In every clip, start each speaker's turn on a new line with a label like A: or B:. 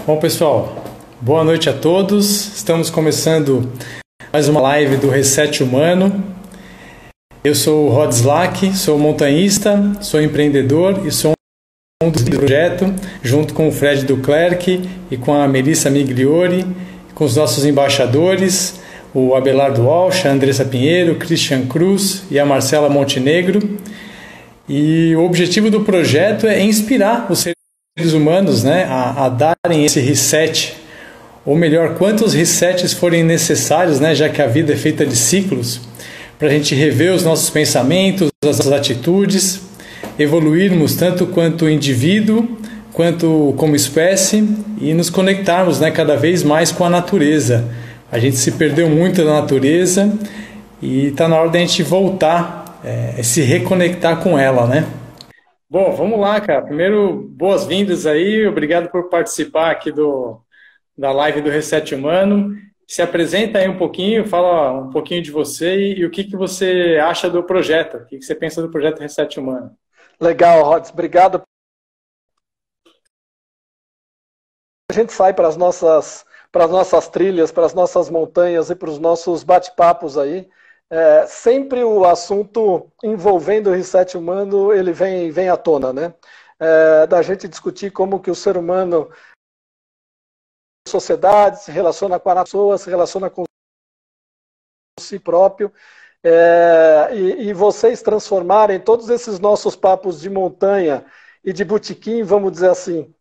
A: Bom, pessoal, boa noite a todos. Estamos começando mais uma live do Reset Humano. Eu sou o Rod Slack, sou montanhista, sou empreendedor e sou um dos do projeto, junto com o Fred Duclerc e com a Melissa Migliori, com os nossos embaixadores, o Abelardo Walsh, a Andressa Pinheiro, o Christian Cruz e a Marcela Montenegro. E o objetivo do projeto é inspirar os seres humanos, né, a darem esse reset, ou melhor, quantos resets forem necessários, né, já que a vida é feita de ciclos, para a gente rever os nossos pensamentos, as nossas atitudes, evoluirmos tanto quanto indivíduo, quanto como espécie e nos conectarmos, né, cada vez mais com a natureza. A gente se perdeu muito da natureza e está na hora da gente voltar, se reconectar com ela, né? Bom, vamos lá, cara. Primeiro, boas-vindas aí. Obrigado por participar aqui da live do Reset Humano. Se apresenta aí um pouquinho, fala um pouquinho de você e o que você acha do projeto. O que você pensa do projeto Reset Humano?
B: Legal, Rods. Obrigado. A gente sai para as nossas trilhas, para as nossas montanhas e para os nossos bate-papos aí. Sempre o assunto envolvendo o reset humano, ele vem à tona, né? Da gente discutir como que o ser humano, a sociedade, se relaciona com a pessoa, se relaciona com si próprio, e vocês transformarem todos esses nossos papos de montanha e de botequim, vamos dizer assim,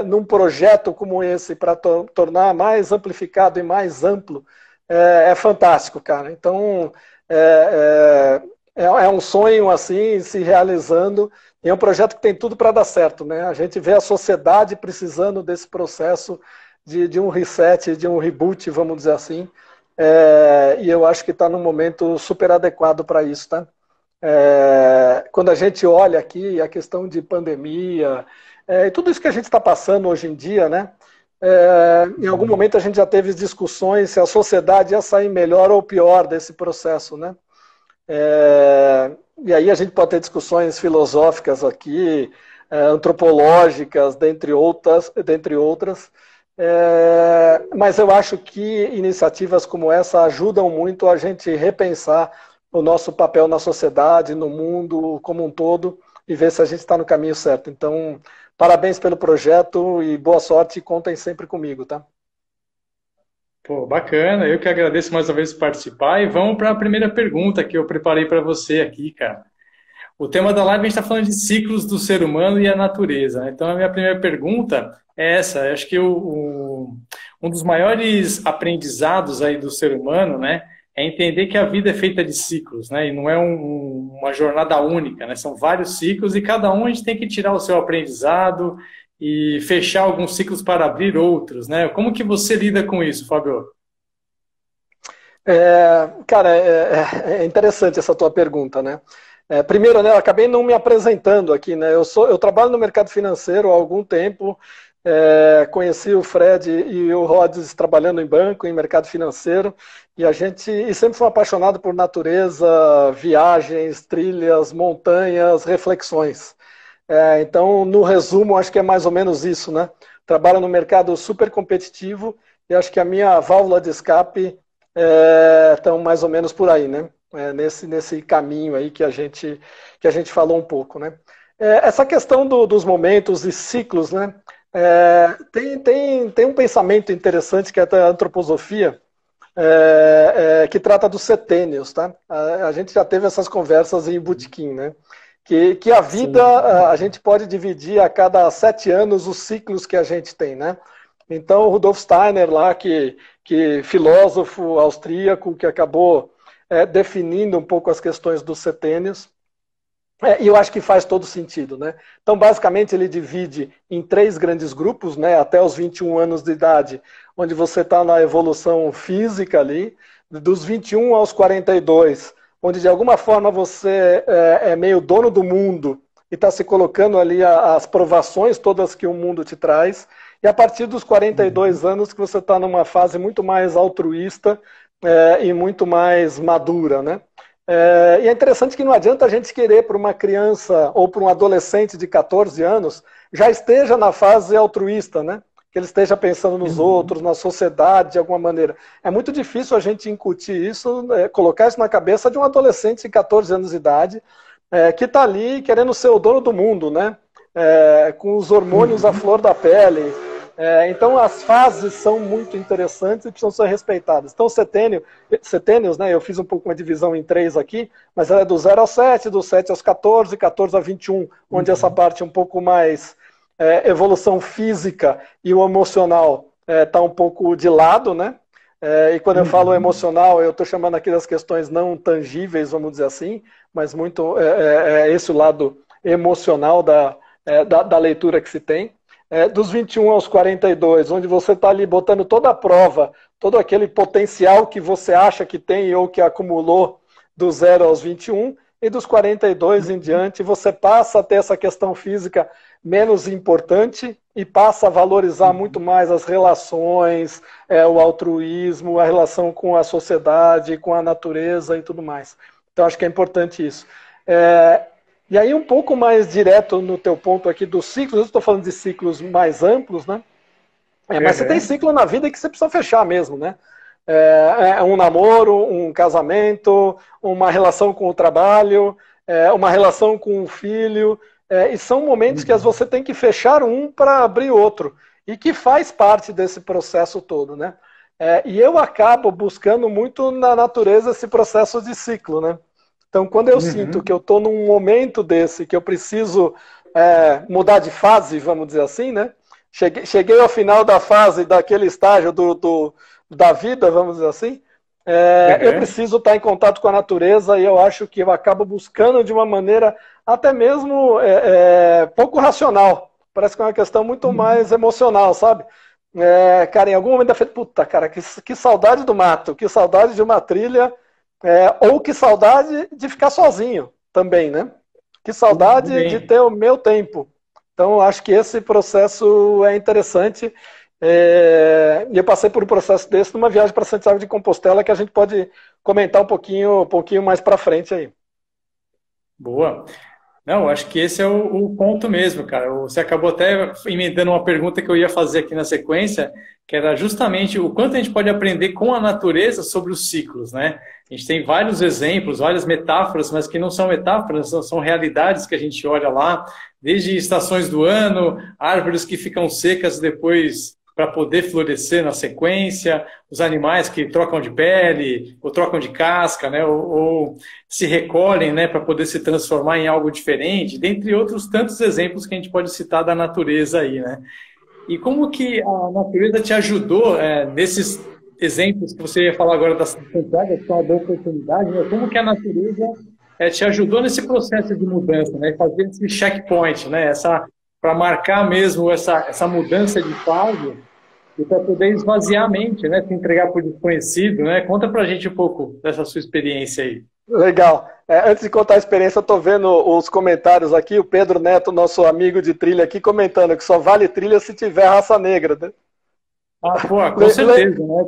B: num projeto como esse, para tornar mais amplificado e mais amplo, é fantástico, cara. Então, é um sonho, assim, se realizando, e é um projeto que tem tudo para dar certo, né? A gente vê a sociedade precisando desse processo de um reset, de um reboot, vamos dizer assim, e eu acho que está num momento super adequado para isso, tá? Quando a gente olha aqui a questão de pandemia, e tudo isso que a gente está passando hoje em dia, né? Em algum momento a gente já teve discussões se a sociedade ia sair melhor ou pior desse processo, né? E aí a gente pode ter discussões filosóficas aqui, antropológicas, dentre outras. Mas eu acho que iniciativas como essa ajudam muito a gente repensar o nosso papel na sociedade, no mundo como um todo, e ver se a gente está no caminho certo. Então, parabéns pelo projeto e boa sorte, contem sempre comigo, tá?
A: Pô, bacana, eu que agradeço mais uma vez por participar e vamos para a primeira pergunta que eu preparei para você aqui, cara. O tema da live a gente está falando de ciclos do ser humano e a natureza, né? Então a minha primeira pergunta é essa. Eu acho que um dos maiores aprendizados aí do ser humano, né, é entender que a vida é feita de ciclos, né, e não é uma jornada única, né? São vários ciclos e cada um a gente tem que tirar o seu aprendizado e fechar alguns ciclos para abrir outros, né? Como que você lida com isso, Fábio?
B: Cara, é interessante essa tua pergunta, né? Primeiro, né, eu acabei não me apresentando aqui, né? Eu trabalho no mercado financeiro há algum tempo, conheci o Fred e o Rhodes trabalhando em banco, em mercado financeiro, e sempre fui apaixonado por natureza, viagens, trilhas, montanhas, reflexões. Então, no resumo, acho que é mais ou menos isso, né? Trabalho no mercado super competitivo e acho que a minha válvula de escape estão mais ou menos por aí, né? Nesse caminho aí que a gente falou um pouco, né? Essa questão dos momentos e ciclos, né? Tem um pensamento interessante que é a antroposofia, que trata dos setênios, tá? A gente já teve essas conversas em botequim, né? Que a vida, a gente pode dividir a cada 7 anos os ciclos que a gente tem, né? Então, o Rudolf Steiner lá, que filósofo austríaco, que acabou definindo um pouco as questões dos setênios, e eu acho que faz todo sentido, né? Então, basicamente, ele divide em 3 grandes grupos, né? Até os 21 anos de idade, onde você está na evolução física ali, dos 21 aos 42, onde de alguma forma você é meio dono do mundo e está se colocando ali as provações todas que o mundo te traz, e a partir dos 42 anos que você está numa fase muito mais altruísta e muito mais madura, né? E é interessante que não adianta a gente querer para uma criança ou para um adolescente de 14 anos já esteja na fase altruísta, né? Que ele esteja pensando nos outros, na sociedade, de alguma maneira. É muito difícil a gente incutir isso, colocar isso na cabeça de um adolescente de 14 anos de idade, que está ali querendo ser o dono do mundo, né? Com os hormônios à flor da pele. Então, as fases são muito interessantes e precisam ser respeitadas. Então, setênios, né? Eu fiz um pouco uma divisão em 3 aqui, mas ela é do 0 ao 7, do 7 aos 14, 14 a 21, onde essa parte é um pouco mais evolução física e o emocional está um pouco de lado, né? E quando eu falo emocional, eu estou chamando aqui das questões não tangíveis, vamos dizer assim, mas muito esse o lado emocional da leitura que se tem. Dos 21 aos 42, onde você está ali botando toda a prova, todo aquele potencial que você acha que tem ou que acumulou do 0 aos 21, e dos 42 em diante, você passa a ter essa questão física menos importante e passa a valorizar muito mais as relações, o altruísmo, a relação com a sociedade, com a natureza e tudo mais. Então, acho que é importante isso. E aí, um pouco mais direto no teu ponto aqui dos ciclos, eu estou falando de ciclos mais amplos, né? Mas você tem ciclo na vida que você precisa fechar mesmo, né? Um namoro, um casamento, uma relação com o trabalho, uma relação com o filho, e são momentos que você tem que fechar um para abrir outro, e que faz parte desse processo todo, né? E eu acabo buscando muito na natureza esse processo de ciclo, né? Então, quando eu sinto que eu estou num momento desse, que eu preciso mudar de fase, vamos dizer assim, né? Cheguei ao final da fase, daquele estágio da vida, vamos dizer assim, eu preciso estar em contato com a natureza, e eu acho que eu acabo buscando de uma maneira até mesmo pouco racional. Parece que é uma questão muito mais emocional, sabe? Cara, em algum momento eu falei, puta, cara, que saudade do mato, que saudade de uma trilha, ou que saudade de ficar sozinho também, né? Que saudade de ter o meu tempo. Então, acho que esse processo é interessante. E eu passei por um processo desse numa viagem para Santiago de Compostela, que a gente pode comentar um pouquinho mais para frente aí.
A: Boa. Não, acho que esse é o ponto mesmo, cara. Você acabou até emendando uma pergunta que eu ia fazer aqui na sequência, que era justamente o quanto a gente pode aprender com a natureza sobre os ciclos, né? A gente tem vários exemplos, várias metáforas, mas que não são metáforas, são realidades que a gente olha lá, desde estações do ano, árvores que ficam secas depois para poder florescer na sequência, os animais que trocam de pele, ou trocam de casca, né, ou se recolhem, né, para poder se transformar em algo diferente, dentre outros tantos exemplos que a gente pode citar da natureza aí, né? E como que a natureza te ajudou nesses exemplos que você ia falar agora da Santiago, que é uma boa oportunidade, né? Como que a natureza te ajudou nesse processo de mudança, né? Fazer esse checkpoint, né? Para marcar mesmo essa mudança de fase e para poder esvaziar a mente, né? Se entregar para o desconhecido, né? Conta para a gente um pouco dessa sua experiência aí.
B: Legal. Antes de contar a experiência, eu estou vendo os comentários aqui, o Pedro Neto, nosso amigo de trilha aqui, comentando que só vale trilha se tiver raça negra, né?
A: Pô, com certeza, né?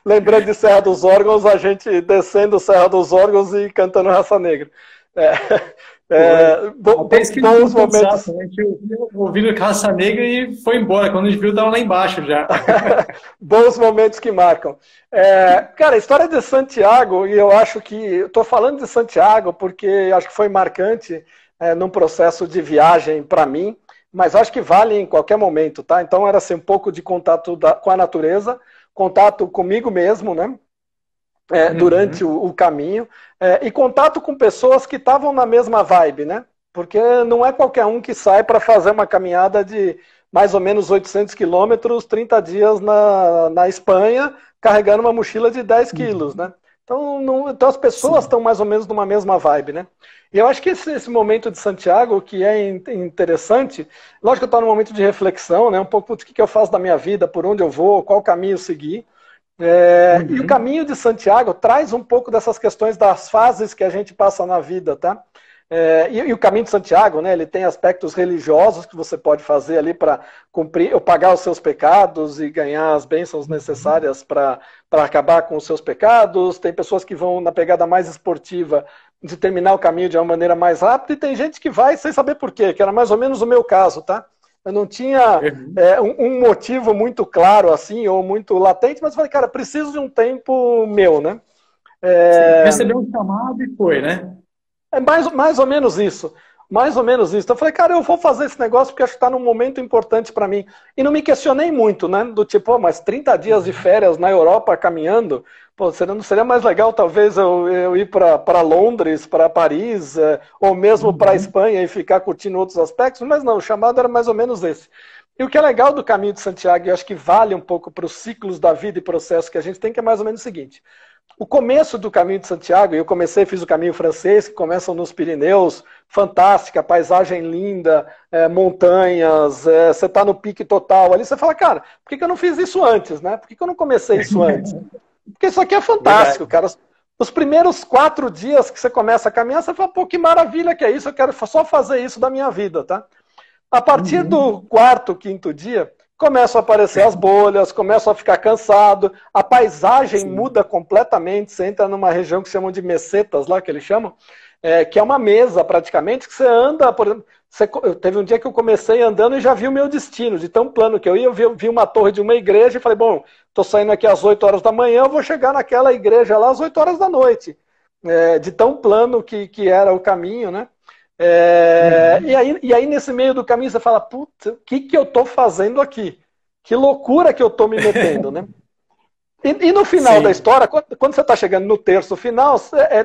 B: Lembrando de Serra dos Órgãos, a gente descendo Serra dos Órgãos e cantando Raça Negra.
A: Bons momentos. A gente ouviu Raça Negra e foi embora. Quando a gente viu, estava lá embaixo já.
B: Bons momentos que marcam. Cara, a história de Santiago, e eu acho que... Estou falando de Santiago porque acho que foi marcante num processo de viagem para mim, mas acho que vale em qualquer momento, tá? Então era assim, um pouco de contato com a natureza, contato comigo mesmo, né? Durante o caminho, e contato com pessoas que estavam na mesma vibe, né? Porque não é qualquer um que sai para fazer uma caminhada de mais ou menos 800 quilômetros, 30 dias na Espanha, carregando uma mochila de 10 quilos, né? Então as pessoas estão mais ou menos numa mesma vibe, né? E eu acho que esse momento de Santiago, que é interessante, lógico que eu estou num momento de reflexão, né? Um pouco do que eu faço da minha vida, por onde eu vou, qual caminho seguir. E o caminho de Santiago traz um pouco dessas questões das fases que a gente passa na vida, tá? E o caminho de Santiago, né, ele tem aspectos religiosos que você pode fazer ali para cumprir, ou pagar os seus pecados e ganhar as bênçãos necessárias para acabar com os seus pecados. Tem pessoas que vão na pegada mais esportiva de terminar o caminho de uma maneira mais rápida, e tem gente que vai sem saber por quê, que era mais ou menos o meu caso, tá? Eu não tinha um motivo muito claro assim, ou muito latente, mas falei, cara, preciso de um tempo meu, né?
A: Sim, recebeu um chamado e foi, né?
B: É mais ou menos isso. Mais ou menos isso. Então eu falei, cara, eu vou fazer esse negócio porque acho que está num momento importante para mim. E não me questionei muito, né? Do tipo, mas 30 dias de férias na Europa caminhando, pô, não seria mais legal talvez eu ir para Londres, para Paris, ou mesmo para a Espanha e ficar curtindo outros aspectos? Mas não, o chamado era mais ou menos esse. E o que é legal do caminho de Santiago, e eu acho que vale um pouco para os ciclos da vida e processo que a gente tem, que é mais ou menos o seguinte. O começo do caminho de Santiago, eu fiz o caminho francês, que começa nos Pirineus, fantástica, paisagem linda, montanhas, você está no pique total. Ali você fala, cara, por que eu não fiz isso antes, né? Por que eu não comecei isso antes? Porque isso aqui é fantástico, cara. Os primeiros 4 dias que você começa a caminhar, você fala, pô, que maravilha que é isso, eu quero só fazer isso da minha vida, tá? A partir do 4º, 5º dia, começam a aparecer as bolhas, começam a ficar cansado, a paisagem muda completamente, você entra numa região que chamam de mesetas, lá que eles chamam, que é uma mesa praticamente, que você anda, por exemplo, teve um dia que eu comecei andando e já vi o meu destino, de tão plano que eu vi uma torre de uma igreja e falei, bom, estou saindo aqui às 8 horas da manhã, eu vou chegar naquela igreja lá às 8 horas da noite, de tão plano que era o caminho, né? E aí nesse meio do caminho você fala, putz, o que eu estou fazendo aqui? Que loucura que eu estou me metendo, né? E no final da história, quando você está chegando no terço final,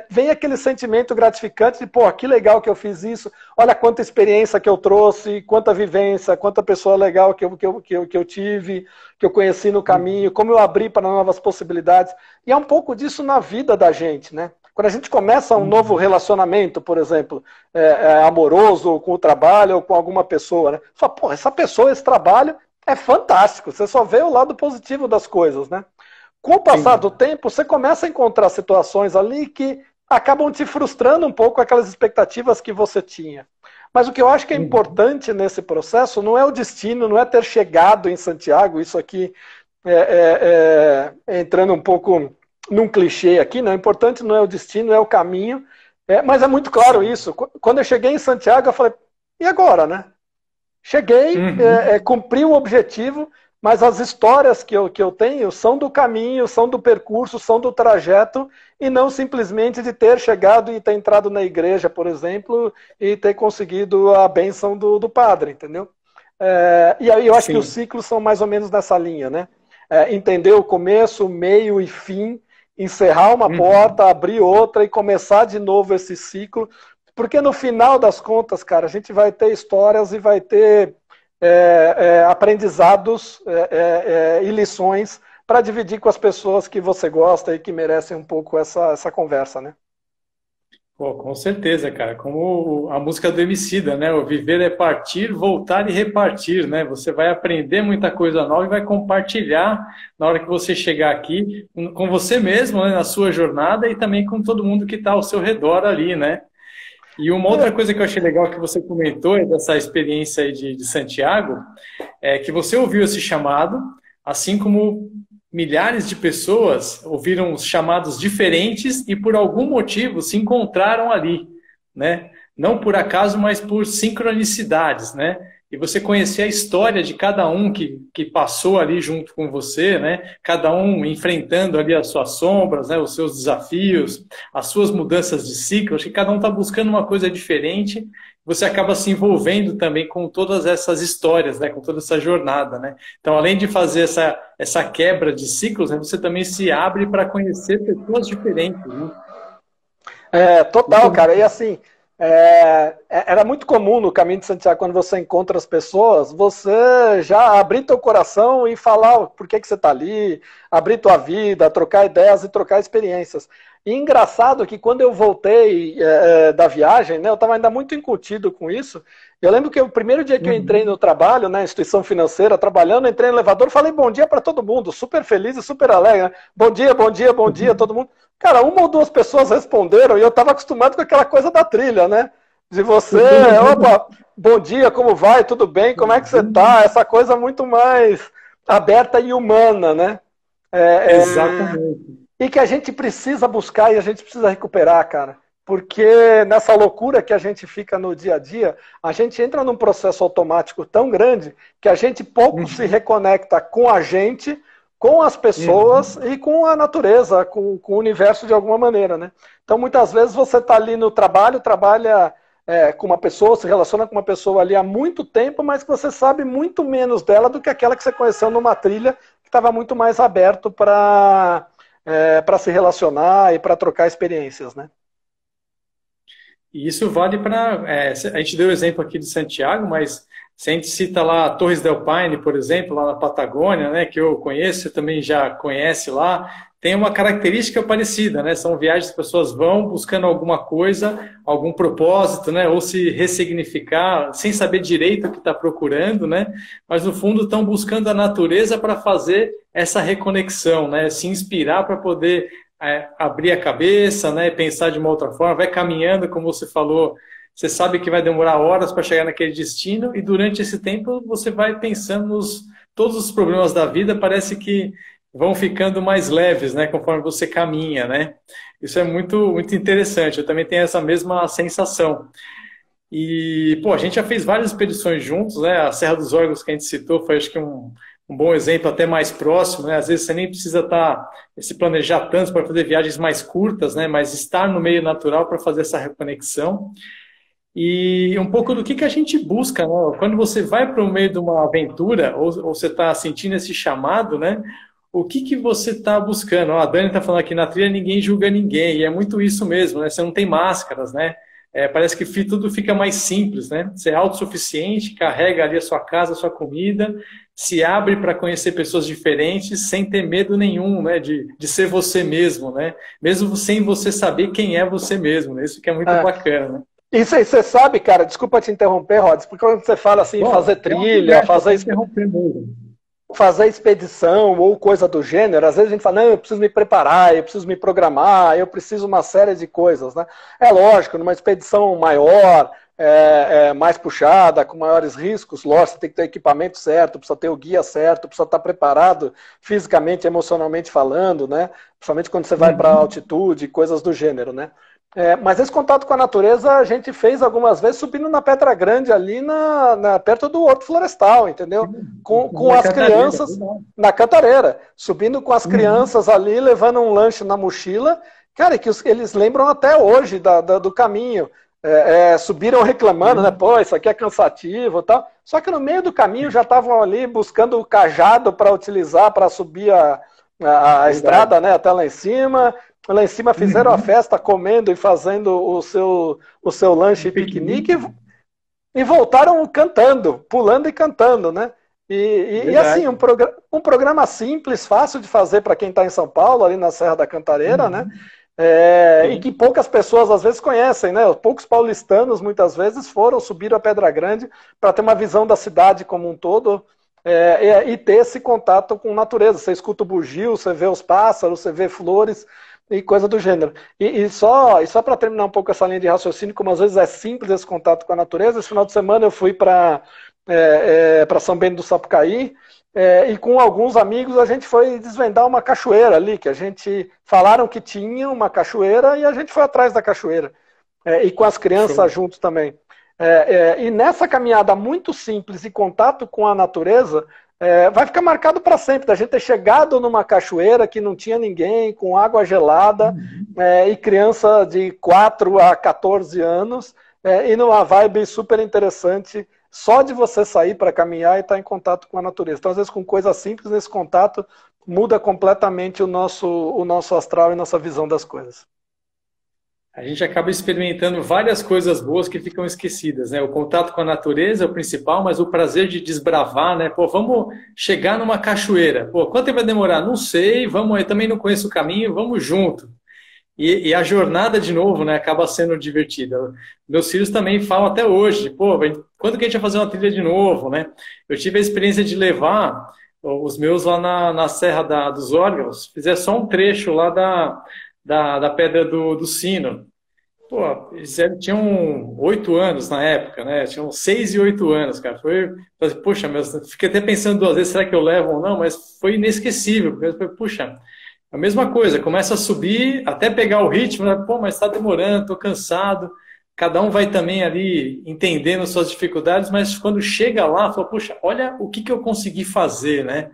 B: vem aquele sentimento gratificante de, pô, que legal que eu fiz isso, olha quanta experiência que eu trouxe, quanta vivência, quanta pessoa legal que eu tive, que eu conheci no caminho, como eu abri para novas possibilidades. E é um pouco disso na vida da gente, né? Quando a gente começa um novo relacionamento, por exemplo, amoroso, ou com o trabalho, ou com alguma pessoa, né? Você fala, pô, essa pessoa, esse trabalho é fantástico, você só vê o lado positivo das coisas, né? Com o passar do tempo, você começa a encontrar situações ali que acabam te frustrando um pouco aquelas expectativas que você tinha. Mas o que eu acho que é importante nesse processo não é o destino, não é ter chegado em Santiago, isso aqui entrando um pouco num clichê aqui, não, o importante não é o destino, é o caminho, mas é muito claro isso. Quando eu cheguei em Santiago, eu falei, e agora, né? Cheguei, cumpri o objetivo, mas as histórias que eu tenho são do caminho, são do percurso, são do trajeto, e não simplesmente de ter chegado e ter entrado na igreja, por exemplo, e ter conseguido a bênção do padre, entendeu? E aí eu acho que os ciclos são mais ou menos nessa linha, né? Entender o começo, meio e fim, encerrar uma porta, abrir outra e começar de novo esse ciclo, porque no final das contas, cara, a gente vai ter histórias e vai ter aprendizados e lições para dividir com as pessoas que você gosta e que merecem um pouco essa conversa, né?
A: Pô, com certeza, cara. Como a música do Emicida, né? O viver é partir, voltar e repartir, né? Você vai aprender muita coisa nova e vai compartilhar na hora que você chegar aqui com você mesmo, né? Na sua jornada e também com todo mundo que está ao seu redor ali, né? E uma outra coisa que eu achei legal que você comentou dessa experiência aí de Santiago é que você ouviu esse chamado, assim como milhares de pessoas ouviram os chamados diferentes e por algum motivo se encontraram ali, né? Não por acaso, mas por sincronicidades, né? E você conhecer a história de cada um que passou ali junto com você, né? Cada um enfrentando ali as suas sombras, né? Os seus desafios, as suas mudanças de ciclo. Acho que cada um está buscando uma coisa diferente. Você acaba se envolvendo também com todas essas histórias, né? Com toda essa jornada, né? Então, além de fazer essa quebra de ciclos, né? Você também se abre para conhecer pessoas diferentes, né?
B: Total, cara. E assim, era muito comum no caminho de Santiago, quando você encontra as pessoas, você já abrir teu coração e falar por que você está ali, abrir tua vida, trocar ideias e trocar experiências. E engraçado que quando eu voltei da viagem, né, eu estava ainda muito incutido com isso. Eu lembro que o primeiro dia que eu entrei no trabalho, na instituição financeira, trabalhando, entrei no elevador, falei bom dia para todo mundo, super feliz e super alegre, né? Bom dia, bom dia, bom dia, todo mundo. Cara, 1 ou 2 pessoas responderam e eu estava acostumado com aquela coisa da trilha, né? De você, opa, bom dia, como vai? Tudo bem? Como é que você tá? Essa coisa muito mais aberta e humana, né?
A: Exatamente.
B: E que a gente precisa buscar e a gente precisa recuperar, cara. Porque nessa loucura que a gente fica no dia a dia, a gente entra num processo automático tão grande que a gente pouco se reconecta com a gente, com as pessoas e com a natureza, com o universo de alguma maneira, né? Então, muitas vezes você está ali no trabalho, trabalha com uma pessoa, se relaciona com uma pessoa ali há muito tempo, mas que você sabe muito menos dela do que aquela que você conheceu numa trilha que estava muito mais aberto para se relacionar e para trocar experiências, né?
A: E isso vale para. A gente deu o exemplo aqui de Santiago, mas se a gente cita lá Torres del Paine, por exemplo, lá na Patagônia, né, que eu conheço, você também já conhece lá, tem uma característica parecida, né? São viagens que as pessoas vão buscando alguma coisa, algum propósito, né? Ou se ressignificar, sem saber direito o que está procurando, né? Mas no fundo estão buscando a natureza para fazer essa reconexão, né? Se inspirar para poder abrir a cabeça, né? Pensar de uma outra forma, vai caminhando, como você falou. Você sabe que vai demorar horas para chegar naquele destino e durante esse tempo você vai pensando todos os problemas da vida, parece que vão ficando mais leves, né, conforme você caminha, né? Isso é muito, muito interessante. Eu também tenho essa mesma sensação. E, pô, a gente já fez várias expedições juntos, né? A Serra dos Órgãos que a gente citou foi, acho que, um bom exemplo, até mais próximo, né? Às vezes você nem precisa se planejar tanto para fazer viagens mais curtas, né? Mas estar no meio natural para fazer essa reconexão. E um pouco do que a gente busca, né? Quando você vai para o meio de uma aventura, ou você está sentindo esse chamado, né? O que você está buscando? Ó, a Dani está falando aqui na trilha, ninguém julga ninguém, e é muito isso mesmo, né? Você não tem máscaras, né? Parece que tudo fica mais simples, né? Você é autossuficiente, carrega ali a sua casa, a sua comida, se abre para conhecer pessoas diferentes sem ter medo nenhum, né? De ser você mesmo, né? Mesmo sem você saber quem é você mesmo, né? Isso que é muito bacana, né?
B: Isso aí, você sabe, cara, desculpa te interromper, Rods, porque quando você fala assim, fazer trilha, fazer expedição ou coisa do gênero, às vezes a gente fala, não, eu preciso me preparar, eu preciso me programar, eu preciso uma série de coisas, né? É lógico, numa expedição maior, mais puxada, com maiores riscos, lógico, você tem que ter o equipamento certo, precisa ter o guia certo, precisa estar preparado fisicamente, emocionalmente falando, né? Principalmente quando você vai para altitude, coisas do gênero, né? Mas esse contato com a natureza a gente fez algumas vezes subindo na Pedra Grande ali perto do Horto Florestal, entendeu? Com as crianças na Cantareira, subindo com as crianças ali, levando um lanche na mochila, cara, que eles lembram até hoje do caminho. Subiram reclamando, né? Pô, isso aqui é cansativo e tal. Só que no meio do caminho já estavam ali buscando o cajado para utilizar para subir a estrada, né? Até lá em cima. Lá em cima fizeram a festa, comendo e fazendo o seu lanche e piquenique e voltaram cantando, pulando e cantando, né? E assim, um programa simples, fácil de fazer para quem está em São Paulo, ali na Serra da Cantareira, né? E que poucas pessoas às vezes conhecem, né? Poucos paulistanos muitas vezes subiram a Pedra Grande para ter uma visão da cidade como um todo e ter esse contato com natureza. Você escuta o bugio, você vê os pássaros, você vê flores e coisa do gênero. E só para terminar um pouco essa linha de raciocínio, como às vezes é simples esse contato com a natureza, esse final de semana eu fui para São Bento do Sapucaí, e com alguns amigos a gente foi desvendar uma cachoeira ali, que a gente falaram que tinha uma cachoeira e a gente foi atrás da cachoeira, e com as crianças juntos também. E nessa caminhada muito simples e contato com a natureza, vai ficar marcado para sempre, da gente ter chegado numa cachoeira que não tinha ninguém, com água gelada, e criança de 4 a 14 anos, e numa vibe super interessante, só de você sair para caminhar e estar em contato com a natureza. Então, às vezes, com coisas simples, nesse contato, muda completamente o nosso astral e nossa visão das coisas.
A: A gente acaba experimentando várias coisas boas que ficam esquecidas, né? O contato com a natureza é o principal, mas o prazer de desbravar, né? Pô, vamos chegar numa cachoeira. Pô, quanto tempo vai demorar? Não sei, eu também não conheço o caminho, vamos junto. E a jornada, de novo, né, acaba sendo divertida. Meus filhos também falam até hoje, pô, quando que a gente vai fazer uma trilha de novo, né? Eu tive a experiência de levar os meus lá na Serra dos Órgãos, fizer só um trecho lá da Pedra do Sino. Pô, eles tinham 8 anos na época, né? Tinham 6 e 8 anos, cara. Falei, puxa, mas fiquei até pensando 2 vezes, será que eu levo ou não? Mas foi inesquecível. Porque eu falei, puxa, a mesma coisa, começa a subir até pegar o ritmo, né? Pô, mas está demorando, estou cansado. Cada um vai também ali entendendo suas dificuldades, mas quando chega lá, fala, puxa, olha o que eu consegui fazer, né?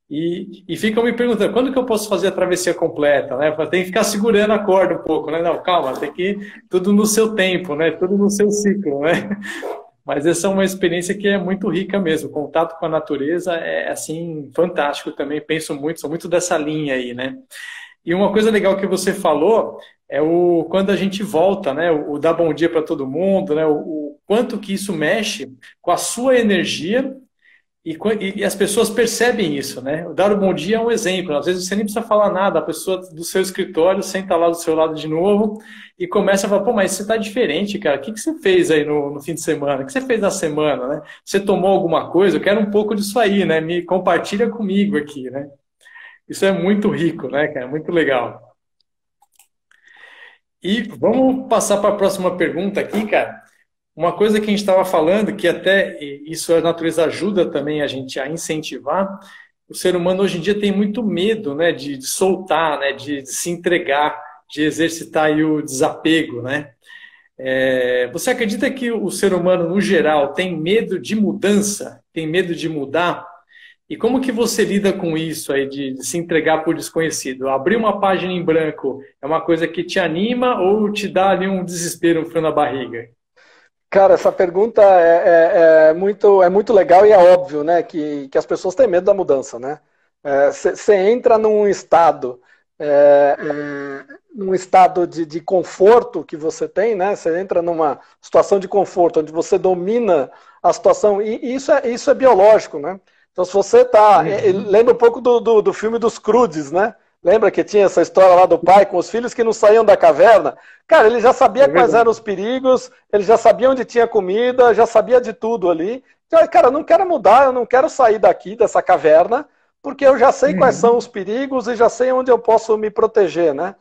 A: E ficam me perguntando, quando que eu posso fazer a travessia completa, né? Tem que ficar segurando a corda um pouco, né? Não, calma, tem que ir tudo no seu tempo, né? Tudo no seu ciclo, né? Mas essa é uma experiência que é muito rica mesmo. O contato com a natureza é, assim, fantástico também. Penso muito, sou muito dessa linha aí, né? E uma coisa legal que você falou é o quando a gente volta, né? O dar bom dia para todo mundo, né? O quanto que isso mexe com a sua energia e as pessoas percebem isso, né? O dar o bom dia é um exemplo. Às vezes você nem precisa falar nada, a pessoa do seu escritório senta lá do seu lado de novo e começa a falar, pô, mas você está diferente, cara. O que você fez aí no fim de semana? O que você fez na semana, né? Você tomou alguma coisa? Eu quero um pouco disso aí, né? Me compartilha comigo aqui, né? Isso é muito rico, né, cara? Muito legal. E vamos passar para a próxima pergunta aqui, cara. Uma coisa que a gente estava falando, que até isso a natureza ajuda também a gente a incentivar, o ser humano hoje em dia tem muito medo, né, de soltar, né, de se entregar, de exercitar aí o desapego, né? Você acredita que o ser humano, no geral, tem medo de mudança? Tem medo de mudar? E como que você lida com isso aí, de se entregar por desconhecido? Abrir uma página em branco é uma coisa que te anima ou te dá ali um desespero, um frio na barriga?
B: Cara, essa pergunta é muito legal e é óbvio, né, que as pessoas têm medo da mudança, né? Você entra num estado de conforto que você tem, né? Você entra numa situação de conforto onde você domina a situação e isso é biológico, né? Então, se você está
A: Uhum.
B: lembra um pouco do filme dos Croods, né? Lembra que tinha essa história lá do pai com os filhos que não saíam da caverna? Cara, ele já sabia
A: É
B: quais eram
A: verdade.
B: os perigos, ele já sabia onde tinha comida, já sabia de tudo ali. Então, cara, eu não quero mudar, eu não quero sair daqui, dessa caverna, porque eu já sei quais são os
A: Uhum.
B: perigos e já sei onde eu posso me proteger, né?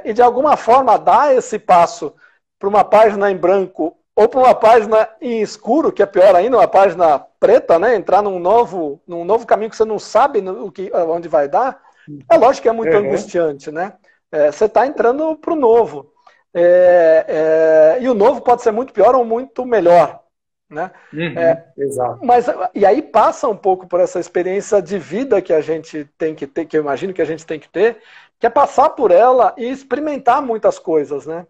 B: E de alguma forma dar esse passo para uma página em branco ou para uma página em escuro, que é pior ainda, uma página preta, né? Entrar num novo caminho que você não sabe onde vai dar, é lógico que é muito
A: Uhum.
B: angustiante, né? Você está entrando para o novo. E o novo pode ser muito pior ou muito melhor, né? É,
A: Uhum. Exato.
B: mas e aí passa um pouco por essa experiência de vida que a gente tem que ter, que eu imagino que a gente tem que ter, que é passar por ela e experimentar muitas coisas, né?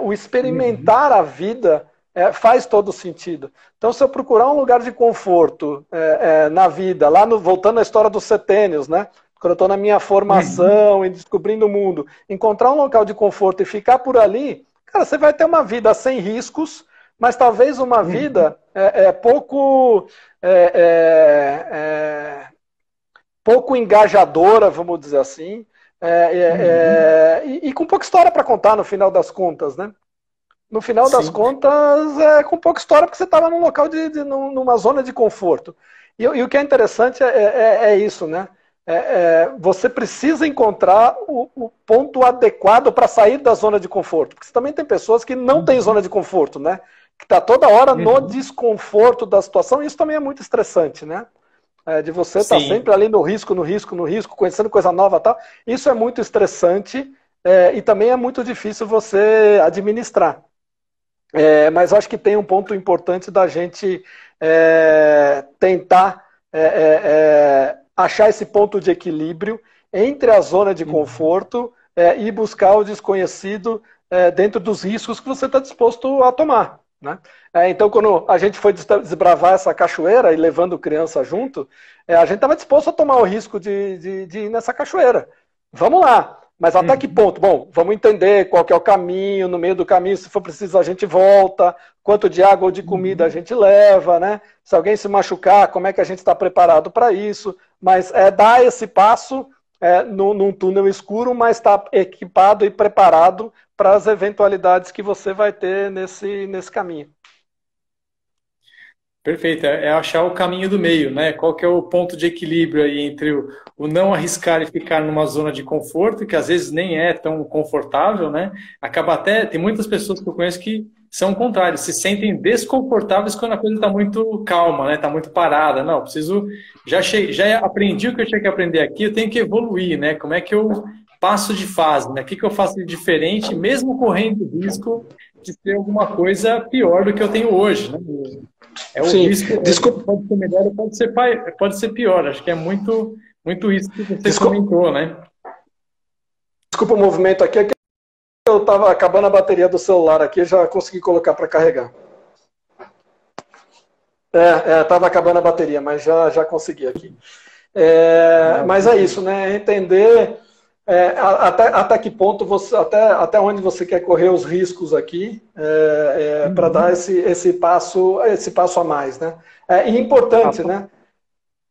B: O
A: Uhum.
B: experimentar a vida faz todo sentido. Então, se eu procurar um lugar de conforto na vida, voltando à história dos setênios, né? Quando eu estou na minha
A: Uhum.
B: formação e descobrindo o mundo, encontrar um local de conforto e ficar por ali, cara, você vai ter uma vida sem riscos, mas talvez uma
A: Uhum.
B: vida pouco engajadora, vamos dizer assim,
A: Uhum.
B: e com pouca história para contar no final das contas, né? No final das
A: Sim.
B: contas, é com pouca história, porque você estava num local numa zona de conforto. E o que é interessante é isso, né? Você precisa encontrar o ponto adequado para sair da zona de conforto. Porque você também tem pessoas que não têm zona
A: Uhum.
B: de conforto, né? Que está toda hora no
A: Uhum.
B: desconforto da situação, e isso também é muito estressante, né? De você estar sempre
A: Sim.
B: ali no risco, no risco, no risco, conhecendo coisa nova e tal. Isso é muito estressante e também é muito difícil você administrar. Mas eu acho que tem um ponto importante da gente tentar achar esse ponto de equilíbrio entre a zona de
A: Uhum.
B: conforto e buscar o desconhecido dentro dos riscos que você está disposto a tomar. Né? Então, quando a gente foi desbravar essa cachoeira e levando criança junto, a gente estava disposto a tomar o risco de ir nessa cachoeira. Vamos lá. Mas até que
A: Uhum.
B: ponto? Bom, vamos entender qual que é o caminho, no meio do caminho, se for preciso, a gente volta, quanto de água ou de comida a
A: Uhum.
B: gente leva, né? Se alguém se machucar, como é que a gente está preparado para isso? Mas dar esse passo num túnel escuro, mas estar equipado e preparado para as eventualidades que você vai ter nesse caminho.
A: Perfeito, é achar o caminho do meio, né? Qual que é o ponto de equilíbrio aí entre o não arriscar e ficar numa zona de conforto, que às vezes nem é tão confortável, né? Acaba até, tem muitas pessoas que eu conheço que são o contrário, se sentem desconfortáveis quando a coisa está muito calma, né? Está muito parada. Não, preciso, já aprendi o que eu tinha que aprender aqui, eu tenho que evoluir, né? Como é que eu passo de fase, né? O que que eu faço de diferente, mesmo correndo risco de ter alguma coisa pior do que eu tenho hoje, né? É o
B: Sim,
A: risco,
B: desculpa,
A: pode ser melhor ou pode ser pior. Acho que é muito isso que você
B: desculpa,
A: comentou, né?
B: desculpa o movimento aqui, é que eu estava acabando a bateria do celular aqui, já consegui colocar para carregar. Estava acabando a bateria, mas já consegui aqui. Mas é isso, né? Entender até que ponto você, até onde você quer correr os riscos aqui, para dar esse passo a mais, né? E importante, né?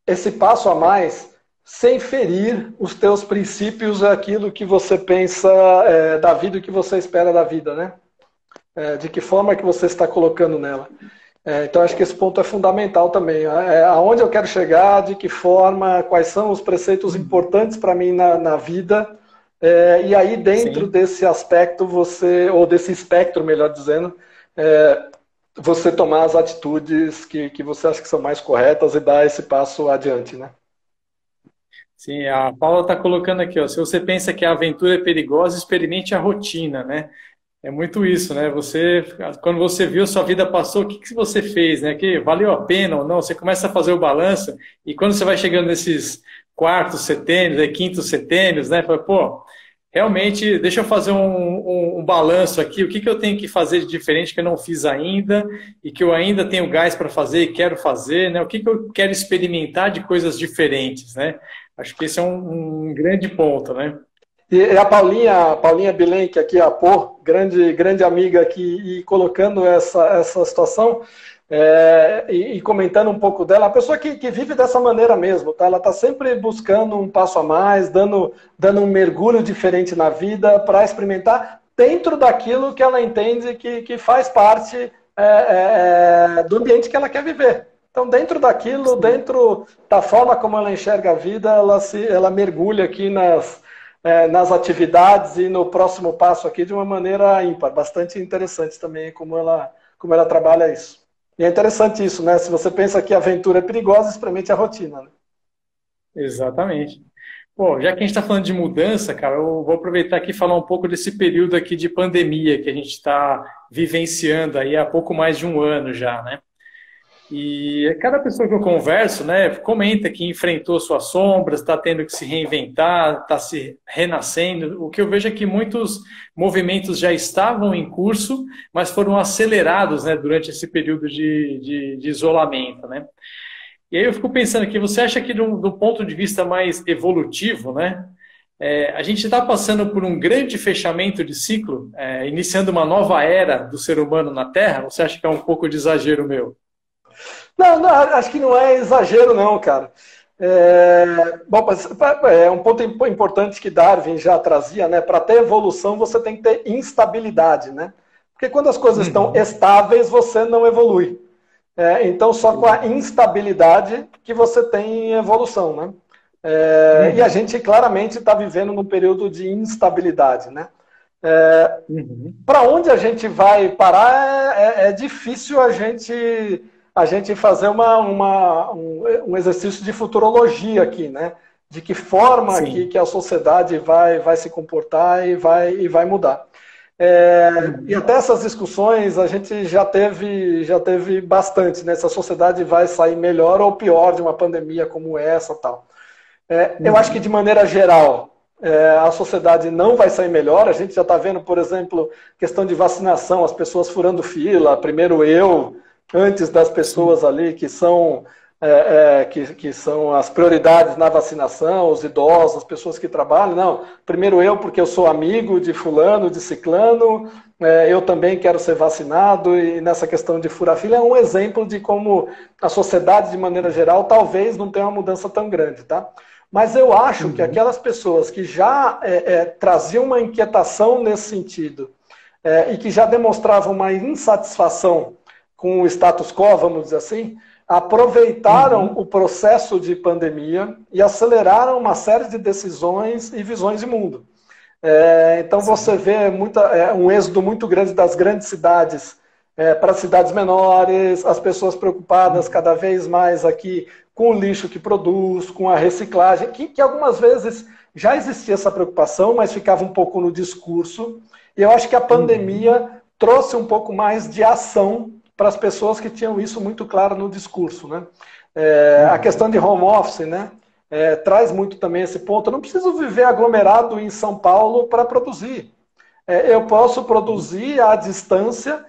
B: Esse passo a mais sem ferir os teus princípios, aquilo que você pensa da vida e o que você espera da vida, né? De que forma que você está colocando nela. Então, acho que esse ponto é fundamental também. Aonde eu quero chegar, de que forma, quais são os preceitos importantes para mim na vida. E aí, dentro
A: Sim.
B: desse aspecto, ou desse espectro, melhor dizendo, você tomar as atitudes que você acha que são mais corretas e dar esse passo adiante, né?
A: Sim, a Paula está colocando aqui, ó, se você pensa que a aventura é perigosa, experimente a rotina, né? É muito isso, né? Quando você viu sua vida passou, o que que você fez, né? Que valeu a pena ou não? Você começa a fazer o balanço e quando você vai chegando nesses quartos setênios, quintos setênios, né? Fala, pô, realmente, deixa eu fazer um balanço aqui. O que que eu tenho que fazer de diferente que eu não fiz ainda e que eu ainda tenho gás para fazer e quero fazer, né? O que que eu quero experimentar de coisas diferentes, né? Acho que esse é um grande ponto, né?
B: E a Paulinha Bilenque aqui, a Pô, grande amiga aqui, e colocando essa situação e comentando um pouco dela, a pessoa que vive dessa maneira mesmo, tá? Ela está sempre buscando um passo a mais, dando um mergulho diferente na vida para experimentar dentro daquilo que ela entende que faz parte do ambiente que ela quer viver. Então, dentro daquilo, dentro da forma como ela enxerga a vida, ela mergulha aqui nas atividades e no próximo passo aqui de uma maneira ímpar. Bastante interessante também como ela trabalha isso. E é interessante isso, né? Se você pensa que a aventura é perigosa, experimente a rotina, né?
A: Exatamente. Bom, já que a gente está falando de mudança, cara, eu vou aproveitar aqui e falar um pouco desse período aqui de pandemia que a gente está vivenciando aí há pouco mais de um ano já, né? E cada pessoa que eu converso, né, comenta que enfrentou suas sombras, está tendo que se reinventar, está se renascendo. O que eu vejo é que muitos movimentos já estavam em curso, mas foram acelerados, né, durante esse período de isolamento, né? E aí eu fico pensando aqui, você acha que do ponto de vista mais evolutivo, né, a gente está passando por um grande fechamento de ciclo, iniciando uma nova era do ser humano na Terra? Você acha que é um pouco de exagero meu?
B: Não, acho que não é exagero, não, cara. Bom, é um ponto importante que Darwin já trazia, né? Para ter evolução, você tem que ter instabilidade, né? Porque quando as coisas estão estáveis, você não evolui. Então, só com a instabilidade que você tem evolução, né? E a gente claramente está vivendo num período de instabilidade, né? Para onde a gente vai parar é difícil a gente fazer um exercício de futurologia aqui, né? De que forma que a sociedade vai se comportar e vai mudar. E até essas discussões a gente já teve bastante, né? Se a sociedade vai sair melhor ou pior de uma pandemia como essa, tal. Eu acho que de maneira geral a sociedade não vai sair melhor. A gente já está vendo, por exemplo, questão de vacinação, as pessoas furando fila, primeiro eu, antes das pessoas ali que são as prioridades na vacinação, os idosos, as pessoas que trabalham. Não, primeiro eu, porque eu sou amigo de fulano, de ciclano, eu também quero ser vacinado, e nessa questão de furar fila é um exemplo de como a sociedade, de maneira geral, talvez não tenha uma mudança tão grande, tá? Mas eu acho que aquelas pessoas que já traziam uma inquietação nesse sentido e que já demonstravam uma insatisfação com o status quo, vamos dizer assim, aproveitaram o processo de pandemia e aceleraram uma série de decisões e visões de mundo. Então você vê um êxodo muito grande das grandes cidades para cidades menores, as pessoas preocupadas cada vez mais aqui com o lixo que produz, com a reciclagem, que algumas vezes já existia essa preocupação, mas ficava um pouco no discurso. E eu acho que a pandemia trouxe um pouco mais de ação para as pessoas que tinham isso muito claro no discurso, né? A questão de home office, né? Traz muito também esse ponto. Eu não preciso viver aglomerado em São Paulo para produzir. Eu posso produzir à distância,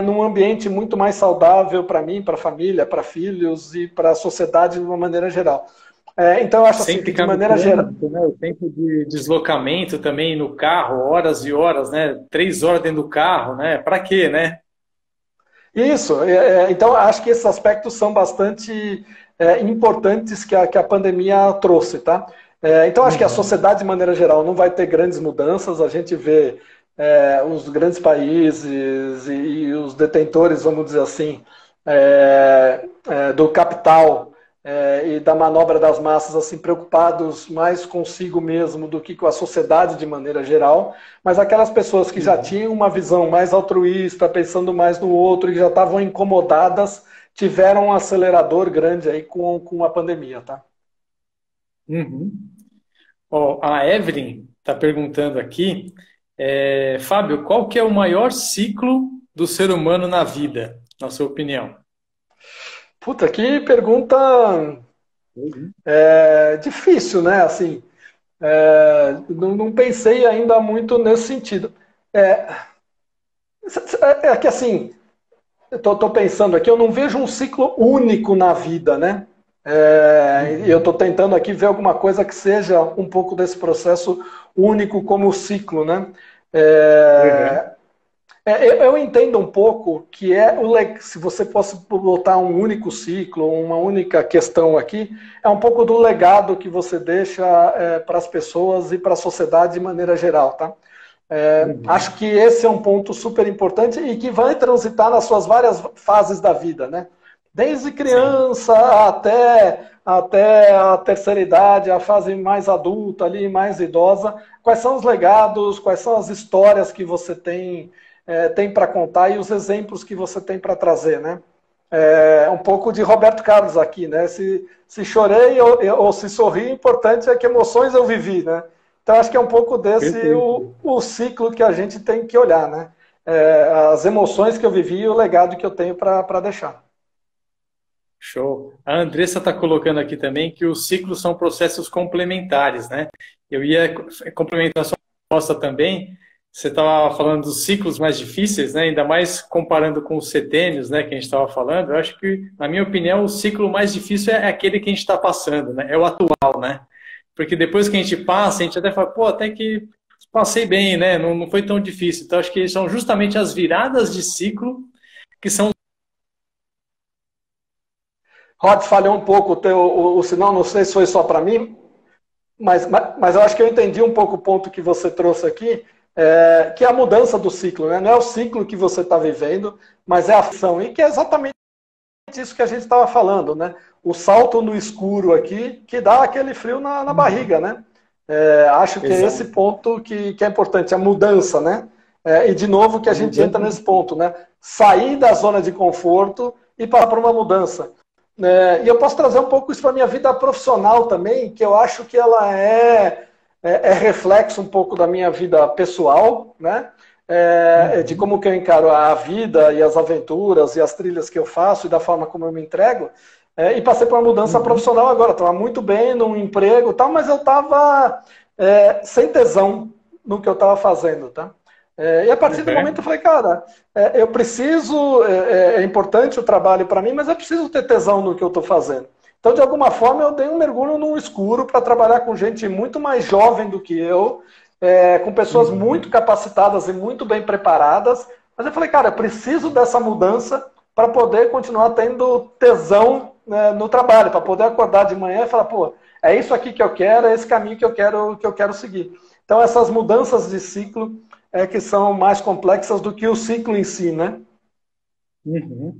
B: num ambiente muito mais saudável para mim, para a família, para filhos e para a sociedade de uma maneira geral. Então, eu acho assim, que de maneira geral...
A: Né? O tempo de deslocamento também no carro, horas e horas, né? 3 horas dentro do carro, né? Para quê, né?
B: Isso. Então, acho que esses aspectos são bastante importantes que a pandemia trouxe, tá? Então, acho que a sociedade, de maneira geral, não vai ter grandes mudanças. A gente vê os grandes países e os detentores, vamos dizer assim, do capital e da manobra das massas, assim, preocupados mais consigo mesmo do que com a sociedade de maneira geral, mas aquelas pessoas que já tinham uma visão mais altruísta, pensando mais no outro e já estavam incomodadas, tiveram um acelerador grande aí com a pandemia, tá?
A: A Evelyn está perguntando aqui, Fábio, qual que é o maior ciclo do ser humano na vida, na sua opinião?
B: Puta, que pergunta difícil, né? Assim, não pensei ainda muito nesse sentido. Que assim, estou pensando aqui, eu não vejo um ciclo único na vida, né? E eu estou tentando aqui ver alguma coisa que seja um pouco desse processo único como ciclo, né? Eu entendo um pouco que se você fosse botar um único ciclo, uma única questão aqui, é um pouco do legado que você deixa para as pessoas e para a sociedade de maneira geral, tá? Acho que esse é um ponto super importante e que vai transitar nas suas várias fases da vida, né? Desde criança até a terceira idade, a fase mais adulta, ali, mais idosa. Quais são os legados, quais são as histórias que você tem para contar e os exemplos que você tem para trazer, né? Um pouco de Roberto Carlos aqui, né? Se chorei ou se sorri, o importante é que emoções eu vivi, né? Então, acho que é um pouco desse o ciclo que a gente tem que olhar, né? As emoções que eu vivi e o legado que eu tenho para deixar.
A: Show. A Andressa está colocando aqui também que os ciclos são processos complementares, né? Eu ia complementar a sua resposta também. Você estava falando dos ciclos mais difíceis, né? Ainda mais comparando com os setênios, né? Que a gente estava falando. Eu acho que, na minha opinião, o ciclo mais difícil é aquele que a gente está passando, né? É o atual, né? Porque depois que a gente passa, a gente até fala, pô, até que passei bem, né? Não foi tão difícil. Então, acho que são justamente as viradas de ciclo que são...
B: Rod, falhou um pouco o sinal, não sei se foi só para mim, mas eu acho que eu entendi um pouco o ponto que você trouxe aqui, que é a mudança do ciclo, né? Não é o ciclo que você está vivendo, mas é a ação, e que é exatamente isso que a gente estava falando, né? O salto no escuro aqui, que dá aquele frio na barriga, né? Acho que é esse ponto que é importante, a mudança, né? E de novo que a gente entra nesse ponto, né? Sair da zona de conforto e passar para uma mudança. E eu posso trazer um pouco isso para a minha vida profissional também, que eu acho que ela é reflexo um pouco da minha vida pessoal, né? De como que eu encaro a vida e as aventuras e as trilhas que eu faço e da forma como eu me entrego. E passei por uma mudança profissional agora. Estava muito bem num emprego e tal, mas eu estava sem tesão no que eu estava fazendo, tá? E a partir do momento eu falei, cara, eu preciso, é importante o trabalho para mim, mas eu preciso ter tesão no que eu estou fazendo. Então, de alguma forma, eu dei um mergulho no escuro para trabalhar com gente muito mais jovem do que eu, com pessoas muito capacitadas e muito bem preparadas. Mas eu falei, cara, eu preciso dessa mudança para poder continuar tendo tesão, né, no trabalho, para poder acordar de manhã e falar, pô, é isso aqui que eu quero, é esse caminho que eu quero seguir. Então, essas mudanças de ciclo que são mais complexas do que o ciclo em si, né?
A: Uhum.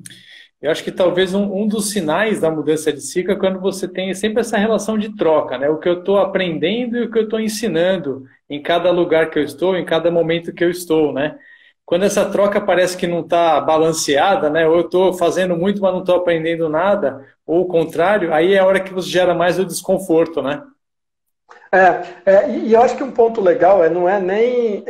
A: Eu acho que talvez um dos sinais da mudança de ciclo é quando você tem sempre essa relação de troca, né? O que eu estou aprendendo e o que eu estou ensinando em cada lugar que eu estou, em cada momento que eu estou, né? Quando essa troca parece que não está balanceada, né? Ou eu estou fazendo muito, mas não estou aprendendo nada, ou o contrário, aí é a hora que você gera mais o desconforto, né?
B: E eu acho que um ponto legal não é nem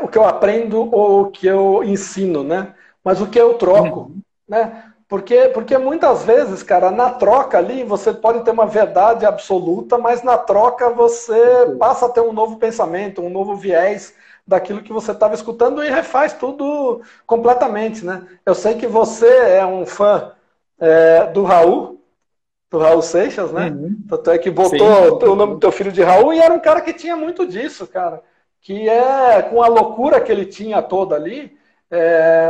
B: o que eu aprendo ou o que eu ensino, né? Mas o que eu troco,
A: Uhum.
B: né? Porque muitas vezes, cara, na troca ali você pode ter uma verdade absoluta, mas na troca você passa a ter um novo pensamento, um novo viés daquilo que você estava escutando e refaz tudo completamente, né? Eu sei que você é um fã do Raul Seixas, né?
A: Uhum.
B: Tanto é que
A: Sim,
B: botou
A: com
B: o nome do
A: certeza.
B: teu filho de Raul e era um cara que tinha muito disso, cara. Que é com a loucura que ele tinha toda ali,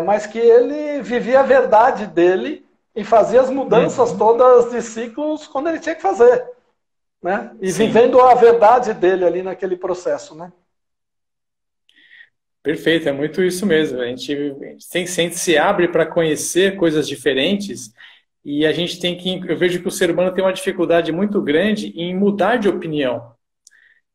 B: mas que ele vivia a verdade dele e fazia as mudanças
A: Uhum.
B: todas de ciclos quando ele tinha que fazer, né? E
A: Sim.
B: vivendo a verdade dele ali naquele processo, né?
A: Perfeito, é muito isso mesmo. A gente se abre para conhecer coisas diferentes e a gente tem que. Eu vejo que o ser humano tem uma dificuldade muito grande em mudar de opinião,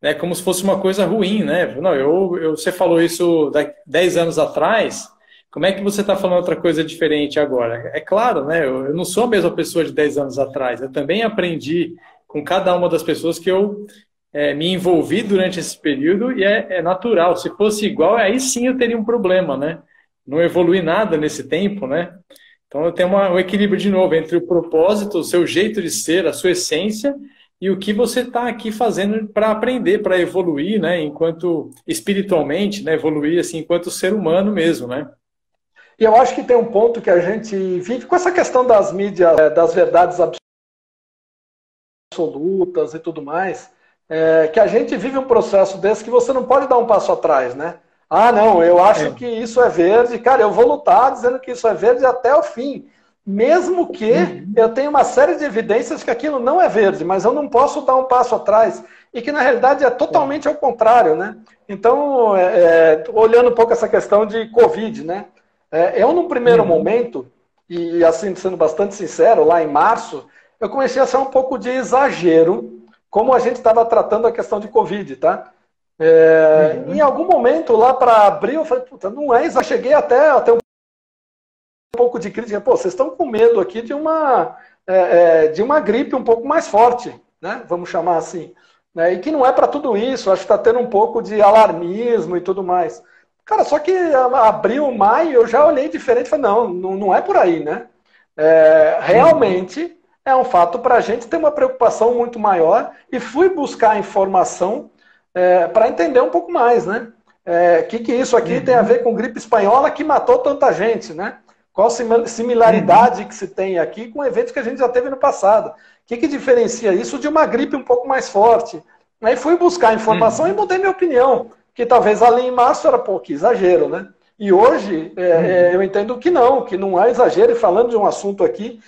A: né? Como se fosse uma coisa ruim, né? Não, você falou isso 10 anos atrás. Como é que você está falando outra coisa diferente agora? É claro, né? Eu não sou a mesma pessoa de 10 anos atrás. Eu também aprendi com cada uma das pessoas que eu me envolvi durante esse período e é natural. Se fosse igual, aí sim eu teria um problema, né? Não evolui nada nesse tempo, né? Então eu tenho um equilíbrio de novo entre o propósito, o seu jeito de ser, a sua essência e o que você está aqui fazendo para aprender, para evoluir, né? Enquanto espiritualmente, né? Evoluir assim, enquanto ser humano mesmo, né?
B: E eu acho que tem um ponto que a gente vive com essa questão das mídias, das verdades absolutas e tudo mais, que a gente vive um processo desse que você não pode dar um passo atrás, né? Ah, não, eu acho
A: É.
B: que isso é verde, cara, eu vou lutar dizendo que isso é verde até o fim. Mesmo que
A: Uhum.
B: eu tenha uma série de evidências que aquilo não é verde, mas eu não posso dar um passo atrás. E que na realidade é
A: É.
B: totalmente ao contrário, né? Então, olhando um pouco essa questão de Covid, né? Eu, num primeiro
A: Uhum.
B: momento, e assim, sendo bastante sincero, lá em março, eu comecei a ser um pouco de exagero, como a gente estava tratando a questão de Covid, tá? Em
A: Uhum.
B: algum momento, lá para abril, eu falei, puta, não é exagero. Eu cheguei até um pouco de crítica. Pô, vocês estão com medo aqui de uma gripe um pouco mais forte, né? Vamos chamar assim. Né? E que não é para tudo isso, acho que está tendo um pouco de alarmismo e tudo mais. Cara, só que abril, maio, eu já olhei diferente e falei, não é por aí, né?
A: Uhum.
B: Realmente é um fato para a gente ter uma preocupação muito maior e fui buscar informação para entender um pouco mais, né? Que isso aqui tem a ver
A: Uhum.
B: com gripe espanhola que matou tanta gente, né? Qual
A: Uhum.
B: similaridade que se tem aqui com eventos que a gente já teve no passado? O que diferencia isso de uma gripe um pouco mais forte? Aí fui buscar informação e
A: Uhum.
B: mudei minha opinião, que talvez ali em março era, pô, que exagero, né? E hoje eu
A: Uhum.
B: entendo que não há exagero, e falando de um assunto aqui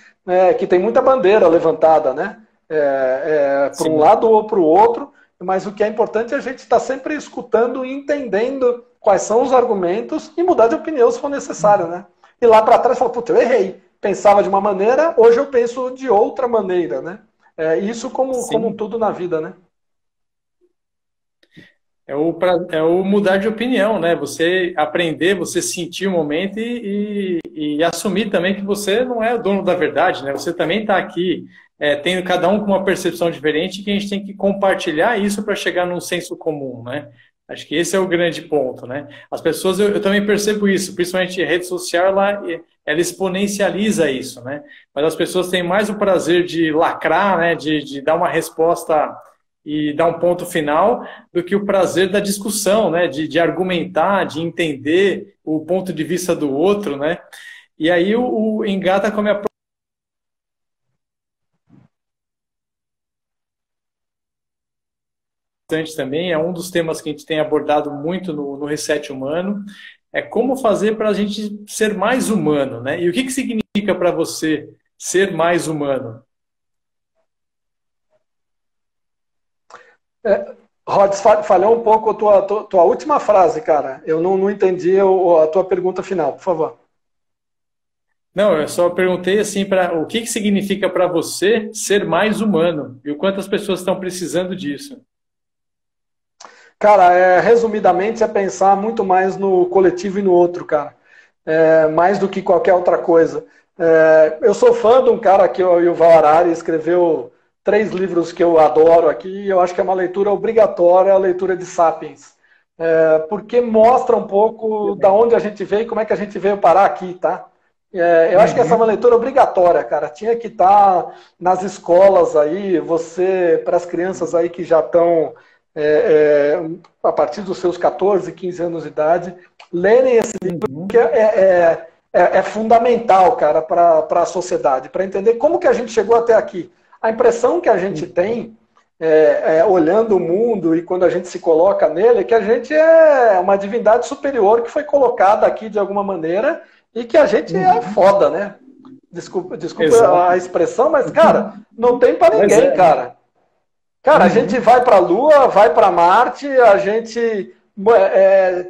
B: que tem muita bandeira levantada, né? Para um
A: Sim.
B: lado ou para o outro, mas o que é importante é a gente estar sempre escutando e entendendo quais são os argumentos e mudar de opinião se for necessário, né? E lá para trás falar, puta, eu errei. Pensava de uma maneira, hoje eu penso de outra maneira, né? Isso como
A: Sim.
B: tudo na vida, né?
A: É o mudar de opinião, né? Você aprender, você sentir o momento e assumir também que você não é o dono da verdade, né? Você também está aqui, tendo cada um com uma percepção diferente, que a gente tem que compartilhar isso para chegar num senso comum, né? Acho que esse é o grande ponto, né? As pessoas, eu também percebo isso, principalmente a rede social, ela exponencializa isso, né? Mas as pessoas têm mais o prazer de lacrar, né? De dar uma resposta e dar um ponto final do que o prazer da discussão, né? De argumentar, de entender o ponto de vista do outro, né? E aí o engata com a minha importante também, é um dos temas que a gente tem abordado muito no Reset Humano, é como fazer para a gente ser mais humano, né? E o que significa para você ser mais humano?
B: Rods, falhou um pouco a tua última frase, cara. Eu não entendi a tua pergunta final, por favor.
A: Não, eu só perguntei assim para o que significa para você ser mais humano e o quanto as pessoas estão precisando disso.
B: Cara, resumidamente é pensar muito mais no coletivo e no outro, cara. Mais do que qualquer outra coisa. Eu sou fã de um cara que o Yuval Harari escreveu 3 livros que eu adoro aqui, e eu acho que é uma leitura obrigatória, a leitura de Sapiens. Porque mostra um pouco da onde a gente veio e como é que a gente veio parar aqui, tá? Eu acho que essa é uma
A: Uhum,
B: leitura obrigatória, cara. Tinha que estar nas escolas aí, você, para as crianças aí que já estão a partir dos seus 14, 15 anos de idade, lerem esse livro, que
A: uhum,
B: é fundamental, cara, para a sociedade, para entender como que a gente chegou até aqui. A impressão que a gente
A: uhum,
B: tem, olhando o mundo e quando a gente se coloca nele, é que a gente é uma divindade superior que foi colocada aqui de alguma maneira e que a gente é
A: uhum.
B: foda, né? Desculpa
A: Exato.
B: a expressão, mas, cara, não tem para
A: Mas
B: ninguém,
A: é, né?
B: cara. Cara, a gente
A: Uhum,
B: vai para a Lua, vai para Marte, a gente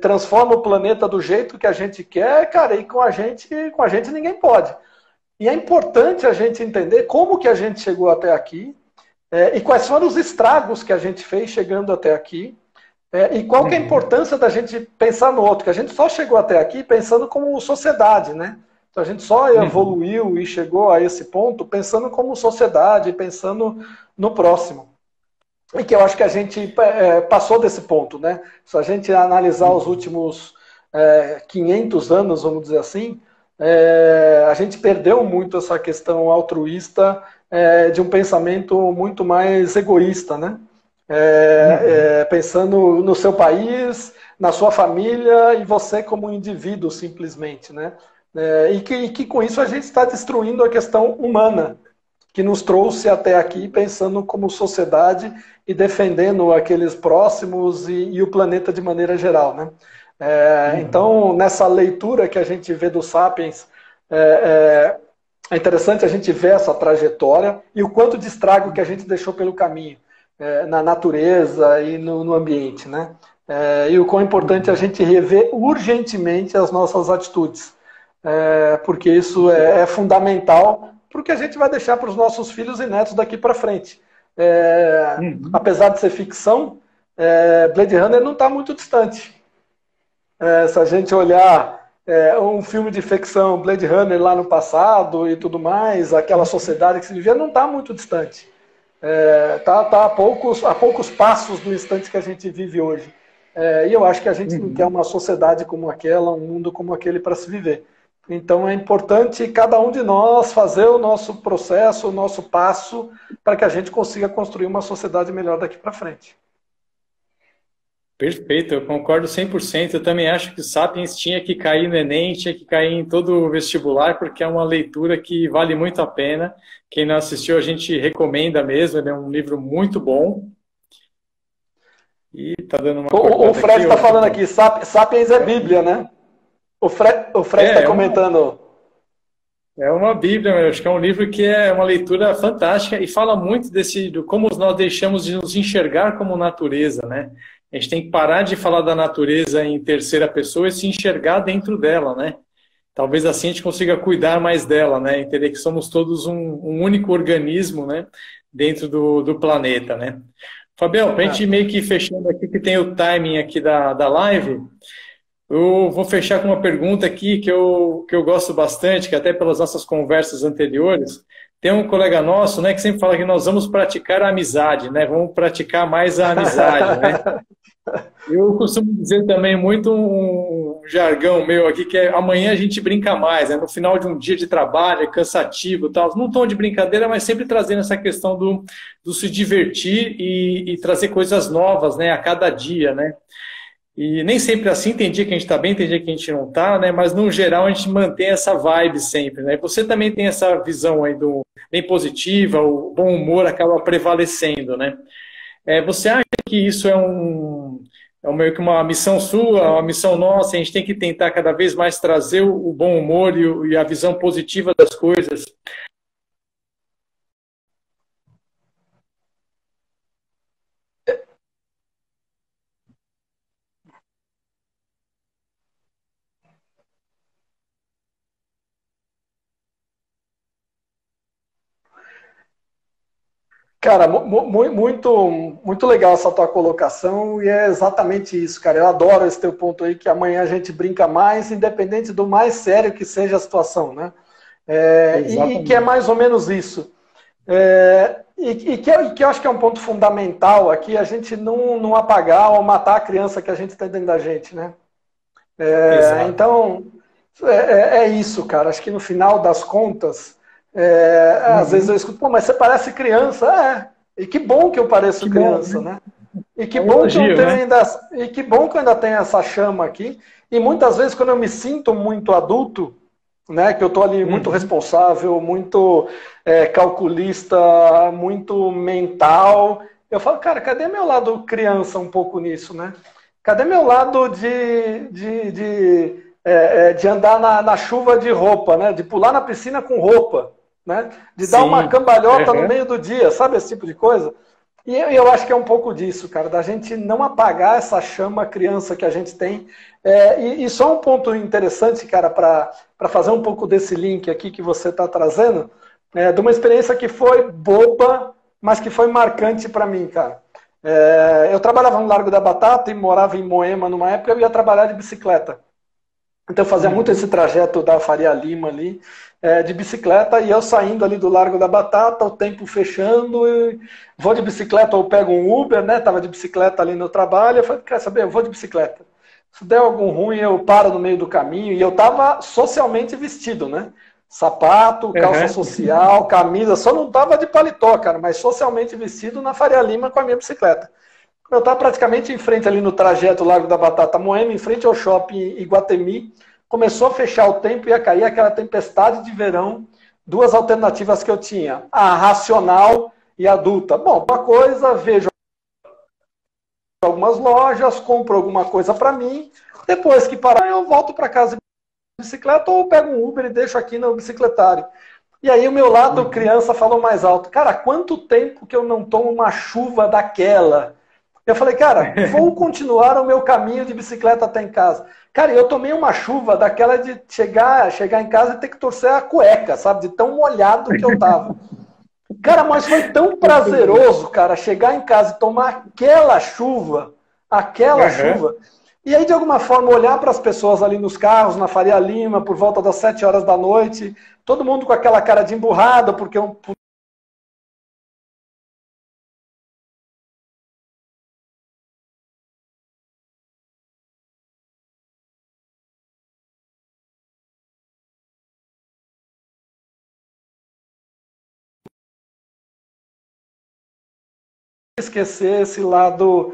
B: transforma o planeta do jeito que a gente quer, cara, e com a gente ninguém pode. E é importante a gente entender como que a gente chegou até aqui, e quais foram os estragos que a gente fez chegando até aqui, e qual que é a
A: uhum,
B: importância da gente pensar no outro, que a gente só chegou até aqui pensando como sociedade, né? Então a gente só
A: uhum,
B: evoluiu e chegou a esse ponto pensando como sociedade, pensando no próximo. E que eu acho que a gente passou desse ponto, né? Se a gente analisar os
A: uhum,
B: últimos 500 anos, vamos dizer assim, a gente perdeu muito essa questão altruísta de um pensamento muito mais egoísta, né?
A: uhum.
B: Pensando no seu país, na sua família e você como indivíduo, simplesmente, né? E que com isso a gente está destruindo a questão humana, que nos trouxe até aqui pensando como sociedade e defendendo aqueles próximos e o planeta de maneira geral, né?
A: Uhum.
B: Então, nessa leitura que a gente vê do Sapiens, é, interessante a gente ver essa trajetória e o quanto de estrago que a gente deixou pelo caminho, na natureza e no ambiente, né? E o quão importante a
A: Uhum.
B: gente rever urgentemente as nossas atitudes, porque isso é fundamental para o que a gente vai deixar para os nossos filhos e netos daqui para frente.
A: Uhum.
B: Apesar de ser ficção, Blade Runner não está muito distante. Se a gente olhar um filme de ficção, Blade Runner lá no passado e tudo mais, aquela sociedade que se vivia, não está muito distante. Tá a poucos passos do instante que a gente vive hoje. E eu acho que a gente não quer
A: Uhum.
B: uma sociedade como aquela, um mundo como aquele para se viver. Então é importante cada um de nós fazer o nosso processo, o nosso passo, para que a gente consiga construir uma sociedade melhor daqui para frente.
A: Perfeito, eu concordo 100%. Eu também acho que o Sapiens tinha que cair no Enem, tinha que cair em todo o vestibular, porque é uma leitura que vale muito a pena. Quem não assistiu, a gente recomenda mesmo. Ele é um livro muito bom. E tá dando uma
B: O
A: cortada
B: Fred
A: aqui,
B: está
A: ô
B: falando
A: Fabião.
B: aqui, Sapiens é Bíblia, né? O Fred está
A: É,
B: comentando.
A: é uma Bíblia, eu acho que é um livro que é uma leitura fantástica e fala muito do como nós deixamos de nos enxergar como natureza, né? A gente tem que parar de falar da natureza em terceira pessoa e se enxergar dentro dela, né? Talvez assim a gente consiga cuidar mais dela, né? Entender que somos todos um único organismo, né? Dentro do planeta, né? Fabião, para a gente meio que fechando aqui, que tem o timing aqui da live, eu vou fechar com uma pergunta aqui que eu gosto bastante, que até pelas nossas conversas anteriores, tem um colega nosso, né, que sempre fala que nós vamos praticar a amizade, né? Vamos praticar mais a amizade, né? Eu costumo dizer também muito um jargão meu aqui, que é amanhã a gente brinca mais, né? No final de um dia de trabalho, é cansativo e tal, num tom de brincadeira, mas sempre trazendo essa questão do se divertir e trazer coisas novas, né, a cada dia, né? E nem sempre assim, tem dia que a gente está bem, tem dia que a gente não está, né? Mas no geral a gente mantém essa vibe sempre, né? Você também tem essa visão aí do bem positiva, o bom humor acaba prevalecendo, né? Você acha que isso meio que uma missão sua, uma missão nossa, a gente tem que tentar cada vez mais trazer o bom humor e a visão positiva das coisas?
B: Cara, muito legal essa tua colocação e é exatamente isso, cara. Eu adoro esse teu ponto aí, que amanhã a gente brinca mais, independente do mais sério que seja a situação, né? E que é mais ou menos isso. Que eu acho que é um ponto fundamental aqui, a gente não apagar ou matar a criança que a gente tem dentro da gente, né? Então, é isso, cara. Acho que no final das contas, às vezes eu escuto, pô, mas você parece criança. E que bom que eu pareço criança, né? E que bom que eu tenho ainda, e que bom que eu ainda tenho essa chama aqui. E muitas vezes, quando eu me sinto muito adulto, né, que eu estou ali muito responsável, muito calculista, muito mental, eu falo, cara, cadê meu lado criança um pouco nisso, né? Cadê meu lado de andar na chuva de roupa, né? De pular na piscina com roupa, né? De dar uma cambalhota no meio do dia, sabe esse tipo de coisa? E eu acho que é um pouco disso, cara, da gente não apagar essa chama criança que a gente tem. E só um ponto interessante, cara, para fazer um pouco desse link aqui que você está trazendo, de uma experiência que foi boba, mas que foi marcante para mim, cara. Eu trabalhava no Largo da Batata e morava em Moema numa época, eu ia trabalhar de bicicleta. Então eu fazia muito esse trajeto da Faria Lima ali, de bicicleta, e eu saindo ali do Largo da Batata, o tempo fechando, vou de bicicleta ou pego um Uber, né? Tava de bicicleta ali no trabalho, eu falei, quer saber, eu vou de bicicleta. Se der algum ruim, eu paro no meio do caminho, e eu tava socialmente vestido, né? Sapato, calça social, camisa, só não tava de paletó, cara, mas socialmente vestido na Faria Lima com a minha bicicleta. Eu estava praticamente em frente ali no trajeto Largo da Batata Moema, em frente ao shopping Iguatemi. Começou a fechar o tempo e ia cair aquela tempestade de verão. Duas alternativas que eu tinha, a racional e a adulta. Bom, uma coisa, vejo algumas lojas, compro alguma coisa para mim. Depois que parar, eu volto para casa de bicicleta ou pego um Uber e deixo aqui no bicicletário. E aí o meu lado criança falou mais alto. Cara, quanto tempo que eu não tomo uma chuva daquela? Eu falei, cara, vou continuar o meu caminho de bicicleta até em casa. Cara, eu tomei uma chuva daquela de chegar em casa e ter que torcer a cueca, sabe? De tão molhado que eu tava. Cara, mas foi tão prazeroso, cara, chegar em casa e tomar aquela chuva, e aí, de alguma forma, olhar para as pessoas ali nos carros, na Faria Lima, por volta das 7 horas da noite, todo mundo com aquela cara de emburrada, porque esquecer esse lado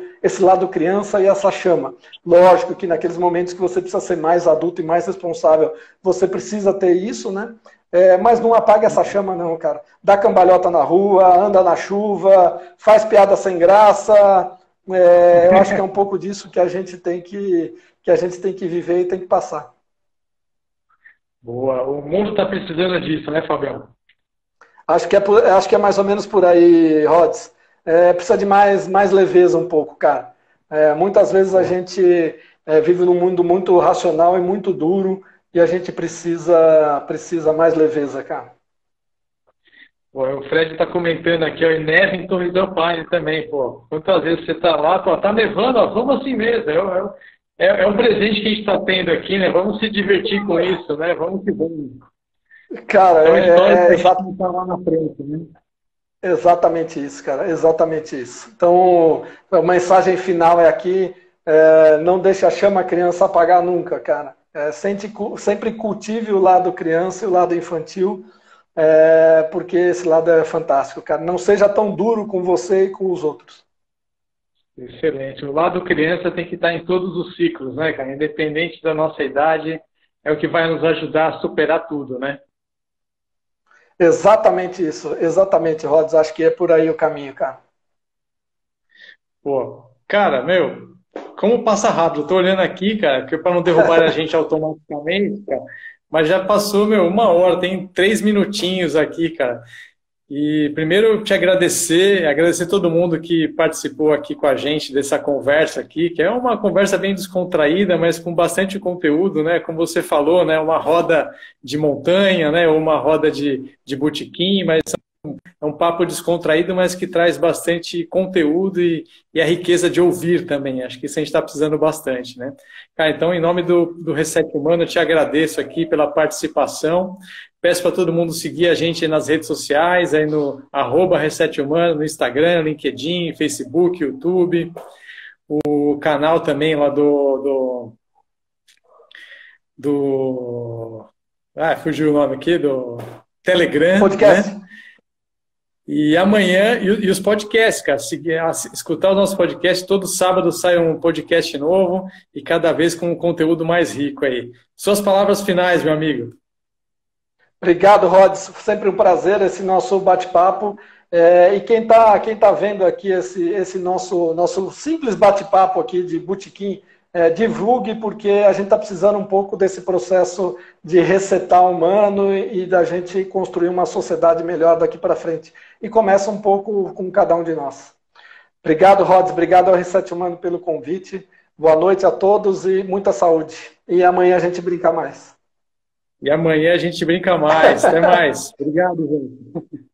B: criança e essa chama. Lógico que naqueles momentos que você precisa ser mais adulto e mais responsável, você precisa ter isso, né? Mas não apaga essa chama não, cara. Dá cambalhota na rua, anda na chuva, faz piada sem graça. Eu acho que é um pouco disso que a gente tem que viver e tem que passar.
A: Boa. O mundo está precisando disso, né, Fabião?
B: Acho que é mais ou menos por aí, Rods. Precisa de mais leveza um pouco, cara. Muitas vezes a gente vive num mundo muito racional e muito duro e a gente precisa mais leveza, cara.
A: Pô, o Fred está comentando aqui, ó, e neve em Torres del Paine também, pô. Quantas vezes você está lá, pô, tá nevando, ó, vamos assim mesmo. É um presente que a gente está tendo aqui, né? Vamos se divertir com isso, né? Vamos que vamos.
B: Cara,
A: Tá lá na frente, né?
B: Exatamente isso, cara. Exatamente isso. Então, a mensagem final é aqui, não deixe a chama criança apagar nunca, cara. Sempre cultive o lado criança e o lado infantil, porque esse lado é fantástico, cara. Não seja tão duro com você e com os outros.
A: Excelente. O lado criança tem que estar em todos os ciclos, né, cara? Independente da nossa idade, é o que vai nos ajudar a superar tudo, né?
B: Exatamente isso. Exatamente, Rods. Acho que é por aí o caminho, cara.
A: Pô, cara, meu, como passa rápido. Eu tô olhando aqui, cara, que para não derrubar a gente automaticamente, cara. Mas já passou, meu, 1 hora, tem 3 minutinhos aqui, cara. E primeiro te agradecer todo mundo que participou aqui com a gente dessa conversa aqui, que é uma conversa bem descontraída, mas com bastante conteúdo, né? Como você falou, né? Uma roda de montanha, né? Ou uma roda de botequim, mas são é um papo descontraído, mas que traz bastante conteúdo e a riqueza de ouvir também. Acho que isso a gente está precisando bastante, né? Cara, então, em nome do Reset Humano, eu te agradeço aqui pela participação. Peço para todo mundo seguir a gente nas redes sociais, aí no @Reset Humano, no Instagram, LinkedIn, Facebook, YouTube, o canal também lá fugiu o nome aqui, do Telegram,
B: Podcast.
A: né? E amanhã, e os podcasts, cara, escutar o nosso podcast, todo sábado sai um podcast novo e cada vez com um conteúdo mais rico aí. Suas palavras finais, meu amigo.
B: Obrigado, Rods. Sempre um prazer esse nosso bate-papo. E quem tá vendo aqui esse nosso simples bate-papo aqui de botequim, divulgue, porque a gente está precisando um pouco desse processo de resetar o humano e da gente construir uma sociedade melhor daqui para frente. E começa um pouco com cada um de nós. Obrigado, Rods. Obrigado ao Reset Humano pelo convite. Boa noite a todos e muita saúde. E amanhã a gente brinca mais.
A: E amanhã a gente brinca mais. Até mais. Obrigado, gente.